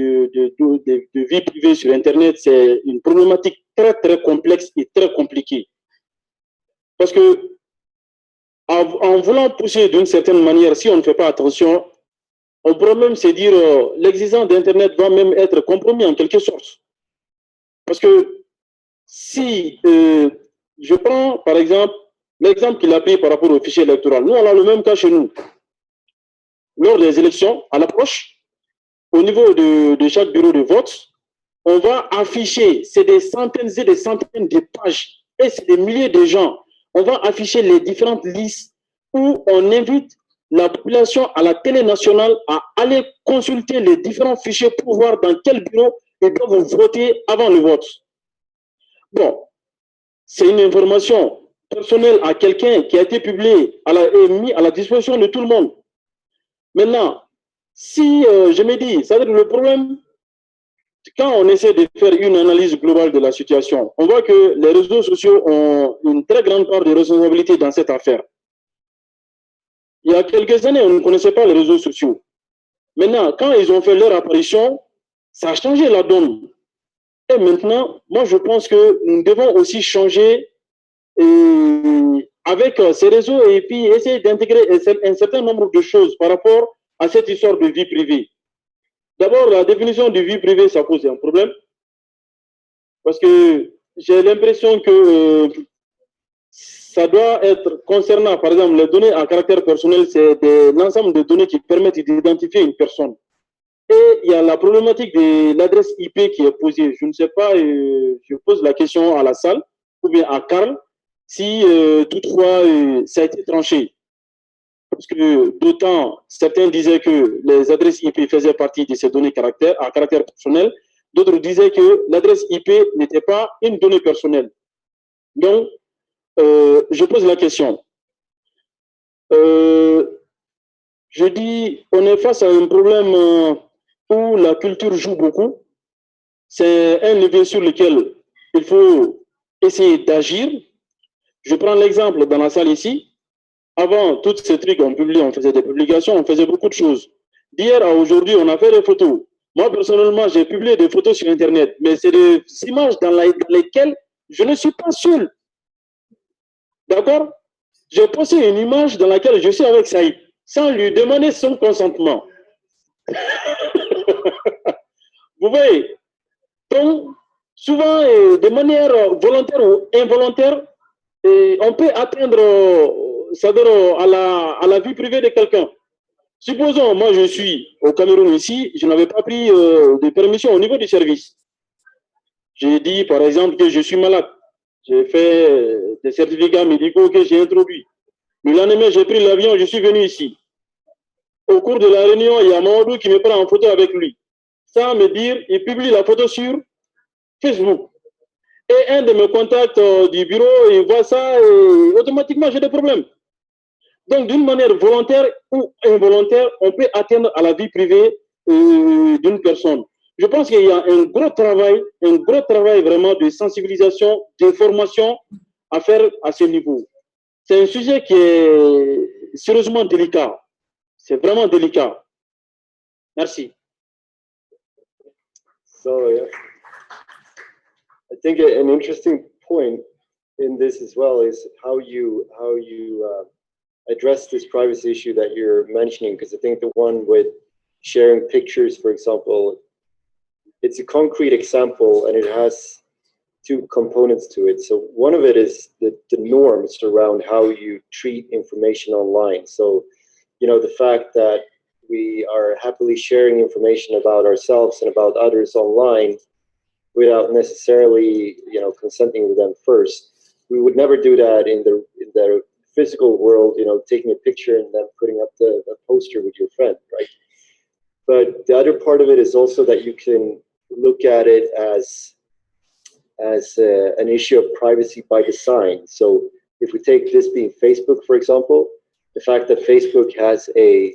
vie privée sur Internet, c'est une problématique très, très complexe et très compliquée. Parce que, en voulant pousser d'une certaine manière, si on ne fait pas attention, on pourrait même se dire l'existence d'Internet va même être compromis en quelque sorte. Parce que si je prends par exemple l'exemple qu'il a pris par rapport au fichier électoral, nous on a le même cas chez nous. Lors des élections, à l'approche, au niveau de chaque bureau de vote, on va afficher, c'est des centaines et des centaines de pages, et c'est des milliers de gens. On va afficher les différentes listes où on invite la population à la télé nationale à aller consulter les différents fichiers pour voir dans quel bureau ils doivent voter avant le vote. Bon, c'est une information personnelle à quelqu'un qui a été publiée et mise à la disposition de tout le monde. Maintenant, si je me dis, ça veut dire le problème, quand on essaie de faire une analyse globale de la situation, on voit que les réseaux sociaux ont une très grande part de responsabilité dans cette affaire. Il y a quelques années, on ne connaissait pas les réseaux sociaux. Maintenant, quand ils ont fait leur apparition, ça a changé la donne. Et maintenant, moi, je pense que nous devons aussi changer avec ces réseaux et puis essayer d'intégrer un certain nombre de choses par rapport à cette histoire de vie privée. D'abord, la définition de vie privée, ça pose un problème. Parce que j'ai l'impression que ça doit être concernant, par exemple, les données à caractère personnel, c'est l'ensemble de données qui permettent d'identifier une personne. Et il y a la problématique de l'adresse IP qui est posée. Je ne sais pas, je pose la question à la salle, ou bien à Karl, si toutefois ça a été tranché. Parce que d'autant, certains disaient que les adresses IP faisaient partie de ces données à caractère personnel, d'autres disaient que l'adresse IP n'était pas une donnée personnelle. Donc, je pose la question. Je dis, on est face à un problème où la culture joue beaucoup. C'est un levier sur lequel il faut essayer d'agir. Je prends l'exemple dans la salle ici. Avant, tous ces trucs, on faisait des publications, on faisait beaucoup de choses. D'hier à aujourd'hui, on a fait des photos. Moi, personnellement, j'ai publié des photos sur Internet, mais c'est des images dans lesquelles je ne suis pas seul. D'accord? J'ai posté une image dans laquelle je suis avec Saïd, sans lui demander son consentement. Vous voyez? Donc, souvent, de manière volontaire ou involontaire, on peut atteindre à la vie privée de quelqu'un. Supposons, moi je suis au Cameroun ici, je n'avais pas pris de permission au niveau du service. J'ai dit par exemple que je suis malade. J'ai fait des certificats médicaux que j'ai introduits. Le lendemain, j'ai pris l'avion, je suis venu ici. Au cours de la réunion, il y a Mamadou qui me prend en photo avec lui. Sans me dire, il publie la photo sur Facebook. Et un de mes contacts du bureau, il voit ça et automatiquement j'ai des problèmes. Donc, d'une manière volontaire ou involontaire, on peut atteindre à la vie privée d'une personne. Je pense qu'il y a un gros travail vraiment de sensibilisation, d'information à faire à ce niveau. C'est un sujet qui est sérieusement délicat. C'est vraiment délicat. Merci. So, yeah. I think an interesting point in this as well is how you address this privacy issue that you're mentioning, because I think the one with sharing pictures, for example, it's a concrete example and it has two components to it. So one of it is the norms around how you treat information online. So, you know, the fact that we are happily sharing information about ourselves and about others online without necessarily, you know, consenting with them first. We would never do that in the physical world, you know, taking a picture and then putting up a poster with your friend, right? But the other part of it is also that you can look at it as an issue of privacy by design. So if we take this being Facebook, for example, the fact that Facebook has a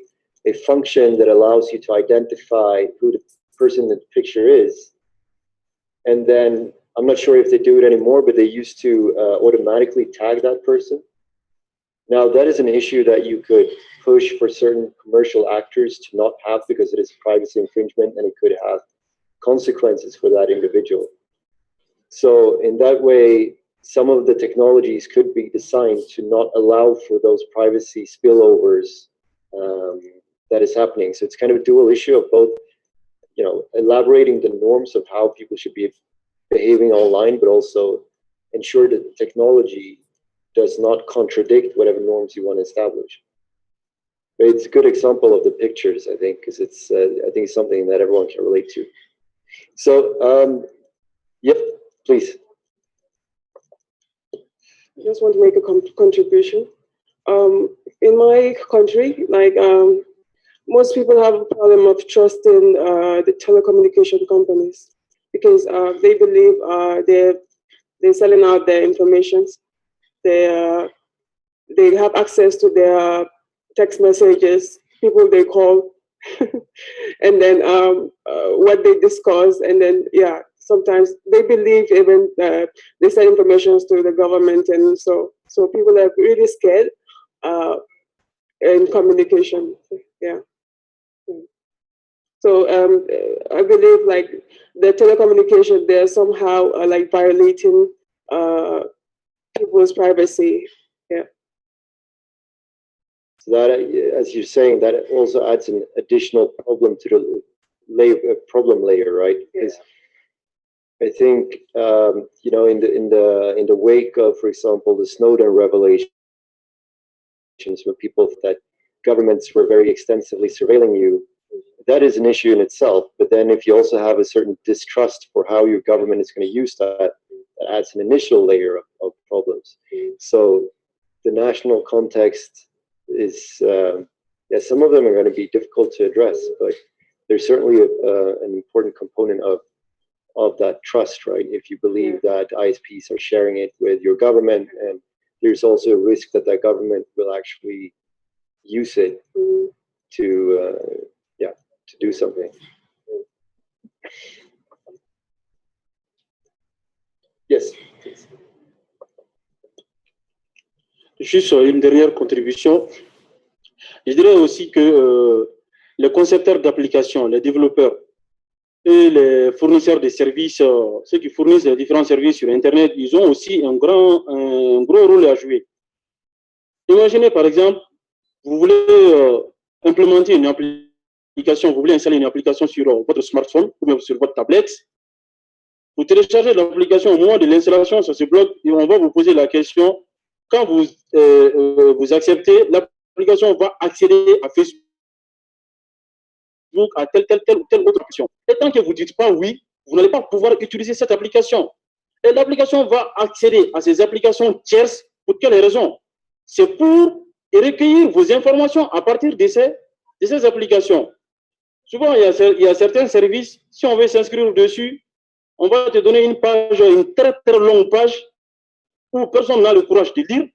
function that allows you to identify who the person in the picture is. And then I'm not sure if they do it anymore, but they used to automatically tag that person. Now that is an issue that you could push for certain commercial actors to not have, because it is privacy infringement and it could have consequences for that individual. So in that way, some of the technologies could be designed to not allow for those privacy spillovers that is happening. So it's kind of a dual issue of both, you know, elaborating the norms of how people should be behaving online, but also ensure that the technology does not contradict whatever norms you want to establish. But it's a good example of the pictures, I think, because it's I think it's something that everyone can relate to. So, yep, please. I just want to make a contribution. In my country, like most people have a problem of trusting the telecommunication companies because they believe they're selling out their information. They have access to their text messages, people they call, and then what they discuss, and then yeah, sometimes they believe even they send information to the government, and so people are really scared in communication. Yeah. So I believe like the telecommunication, they're somehow like violating people's privacy. Yeah. So that, as you're saying, that also adds an additional problem to the problem layer, right? Because I think you know, in the wake of, for example, the Snowden revelations, where people that governments were very extensively surveilling you, that is an issue in itself. But then if you also have a certain distrust for how your government is going to use that, that adds an initial layer of problems. So the national context is, yeah, some of them are going to be difficult to address, but there's certainly an important component of that trust, right? If you believe that ISPs are sharing it with your government, and there's also a risk that that government will actually use it to, yeah, to do something. Yes. Juste une dernière contribution. Je dirais aussi que les concepteurs d'applications, les développeurs et les fournisseurs de services, ceux qui fournissent les différents services sur Internet, ils ont aussi un gros rôle à jouer. Imaginez par exemple, vous voulez implémenter une application, vous voulez installer une application sur votre smartphone ou bien sur votre tablette. Vous téléchargez l'application, au moment de l'installation, ça se bloque et on va vous poser la question. Quand vous acceptez, l'application va accéder à Facebook, à telle ou telle autre application. Et tant que vous ne dites pas oui, vous n'allez pas pouvoir utiliser cette application. Et l'application va accéder à ces applications tierces. Pour quelle raison? C'est pour recueillir vos informations à partir de ces applications. Souvent, il y a certains services, si on veut s'inscrire dessus, on va te donner une page, une très très longue page, où personne n'a le courage de lire.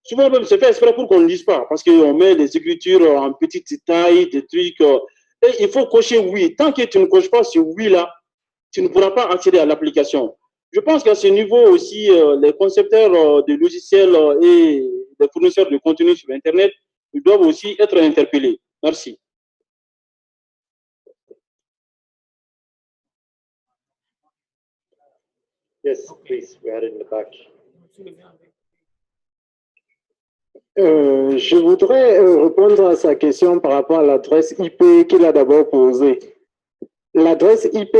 Souvent, même, c'est fait exprès pour qu'on ne lise pas, parce qu'on met les écritures en petites tailles, des trucs. Et il faut cocher oui. Tant que tu ne coches pas ce oui-là, tu ne pourras pas accéder à l'application. Je pense qu'à ce niveau aussi, les concepteurs de logiciels et les fournisseurs de contenu sur Internet, ils doivent aussi être interpellés. Merci. Yes, please, we had it in the back. Je voudrais répondre à sa question par rapport à l'adresse IP qu'il a d'abord posée. L'adresse IP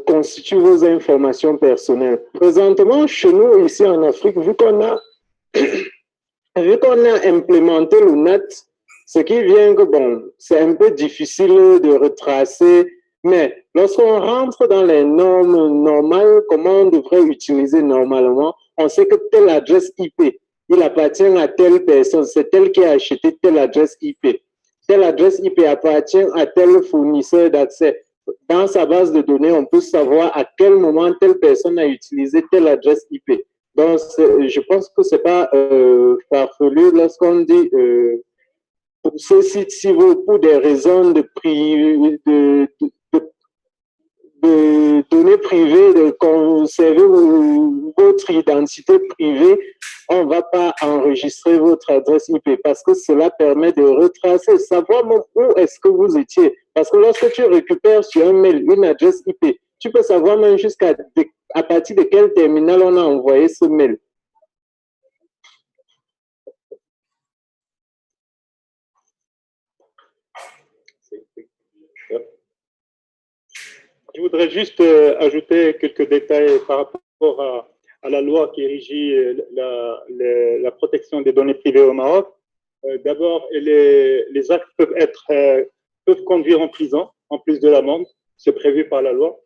constitue vos informations personnelles. Présentement, chez nous, ici en Afrique, vu qu'on a implémenté le net, ce qui vient que, bon, c'est un peu difficile de retracer, mais lorsqu'on rentre dans les normes normales, comment on devrait utiliser normalement, on sait que telle adresse IP, il appartient à telle personne, c'est elle qui a acheté telle adresse IP. Telle adresse IP appartient à tel fournisseur d'accès. Dans sa base de données, on peut savoir à quel moment telle personne a utilisé telle adresse IP. Donc, je pense que ce n'est pas farfelu lorsqu'on dit pour ce site, si vous, pour des raisons de données privées, de conserver votre identité privée, on ne va pas enregistrer votre adresse IP parce que cela permet de retracer, savoir où est-ce que vous étiez. Parce que lorsque tu récupères sur un mail une adresse IP, tu peux savoir même jusqu'à partir de quel terminal on a envoyé ce mail. Je voudrais juste ajouter quelques détails par rapport à la loi qui régit la protection des données privées au Maroc. D'abord, les actes peuvent conduire en prison, en plus de l'amende, c'est prévu par la loi.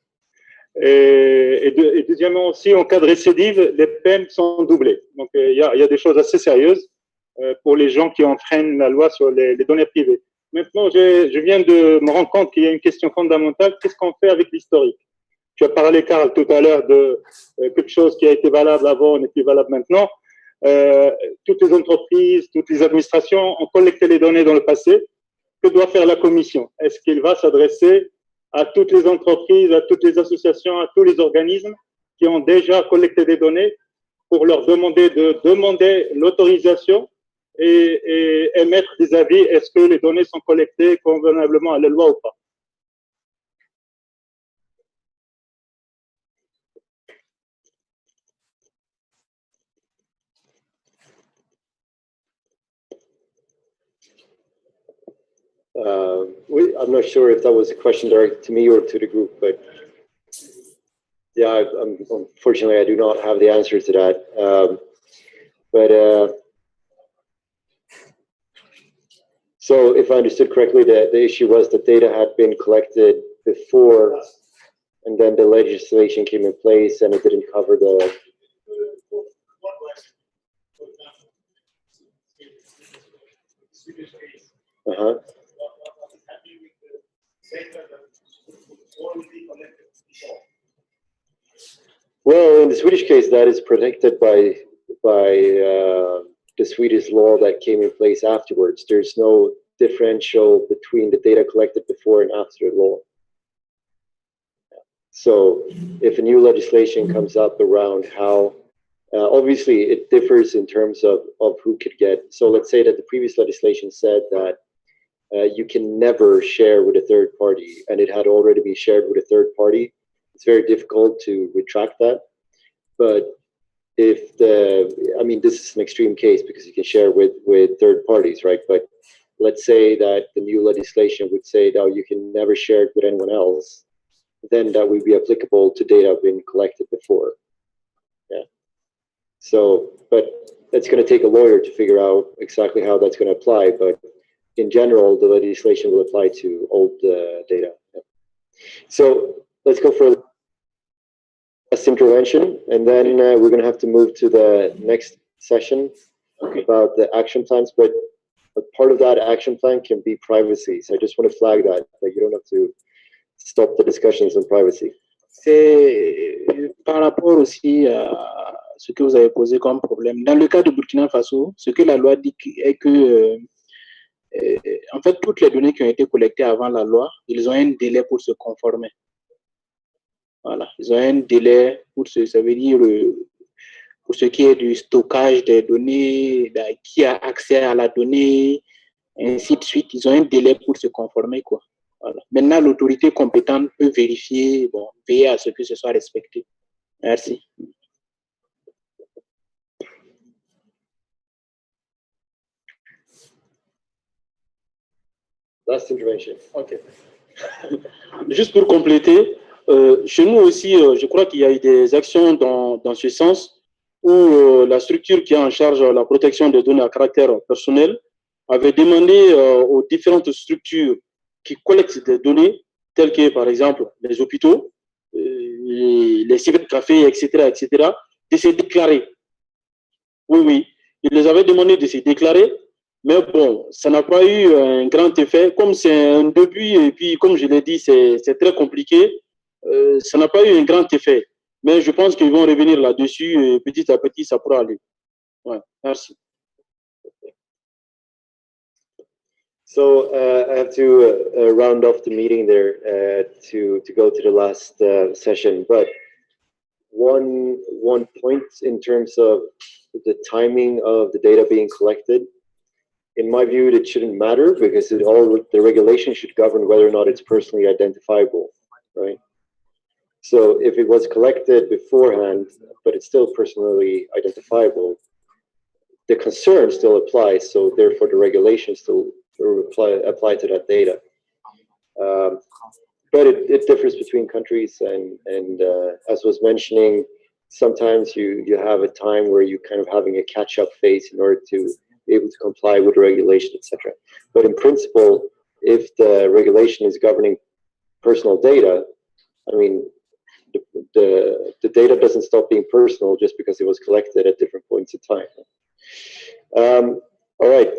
Et deuxièmement aussi, en cas de récidive, les peines sont doublées. Donc, il y a des choses assez sérieuses pour les gens qui enfreignent la loi sur les données privées. Maintenant, je viens de me rendre compte qu'il y a une question fondamentale. Qu'est-ce qu'on fait avec l'historique? Tu as parlé, Karl, tout à l'heure de quelque chose qui a été valable avant n'est plus valable maintenant. Toutes les entreprises, toutes les administrations ont collecté les données dans le passé. Que doit faire la commission? Est-ce qu'il va s'adresser à toutes les entreprises, à toutes les associations, à tous les organismes qui ont déjà collecté des données pour leur demander de demander l'autorisation et émettre des avis, est-ce que les données sont collectées convenablement à la loi ou pas? I'm not sure if that was a question directed to me or to the group, but yeah, unfortunately, I do not have the answer to that. So if I understood correctly, the issue was that data had been collected before, and then the legislation came in place, and it didn't cover the. Uh-huh. Well, in the Swedish case, that is protected by the Swedish law that came in place afterwards. There's no differential between the data collected before and after the law. So if a new legislation comes up around how, obviously it differs in terms of who could get. So let's say that the previous legislation said that you can never share with a third party, and it had already been shared with a third party. It's very difficult to retract that. But if this is an extreme case because you can share with third parties, right? But let's say that the new legislation would say, no, you can never share it with anyone else. Then that would be applicable to data being collected before. Yeah. So, but that's going to take a lawyer to figure out exactly how that's going to apply. But in general, the legislation will apply to old data. Yeah. So let's go for last intervention, and then we're going to have to move to the next session about the action plans. But part of that action plan can be privacy. So I just want to flag that you don't have to stop the discussions on privacy. C'est par rapport aussi à ce que vous avez posé comme problème. Dans le cas de Burkina Faso, ce que la loi dit est que en fait, toutes les données qui ont été collectées avant la loi, ils ont un délai pour se conformer. Voilà, ils ont un délai pour ça veut dire pour ce qui est du stockage des données, qui a accès à la donnée, ainsi de suite, ils ont un délai pour se conformer, quoi. Voilà. Maintenant, l'autorité compétente peut vérifier, veiller à ce que ce soit respecté. Merci. Last intervention. OK. Juste pour compléter, chez nous aussi, je crois qu'il y a eu des actions dans ce sens où la structure qui est en charge de la protection des données à caractère personnel avait demandé aux différentes structures qui collectent des données, telles que par exemple les hôpitaux, les cybercafés, etc., de se déclarer. Oui, ils les avaient demandé de se déclarer. Mais bon, ça n'a pas eu un grand effet. Comme c'est un début, et puis comme je l'ai dit, c'est très compliqué, ça n'a pas eu un grand effet. Mais je pense qu'ils vont revenir là-dessus et petit à petit, ça pourra aller. Ouais, merci. So I have to round off the meeting there to go to the last session. But one point in terms of the timing of the data being collected, in my view, it shouldn't matter because the regulation should govern whether or not it's personally identifiable, right? So if it was collected beforehand, but it's still personally identifiable, the concern still applies. So therefore, the regulation still apply to that data. But it differs between countries, and as was mentioning, sometimes you have a time where you're kind of having a catch-up phase in order to be able to comply with the regulation, etc. But in principle, if the regulation is governing personal data, I mean, the data doesn't stop being personal just because it was collected at different points in time. All right.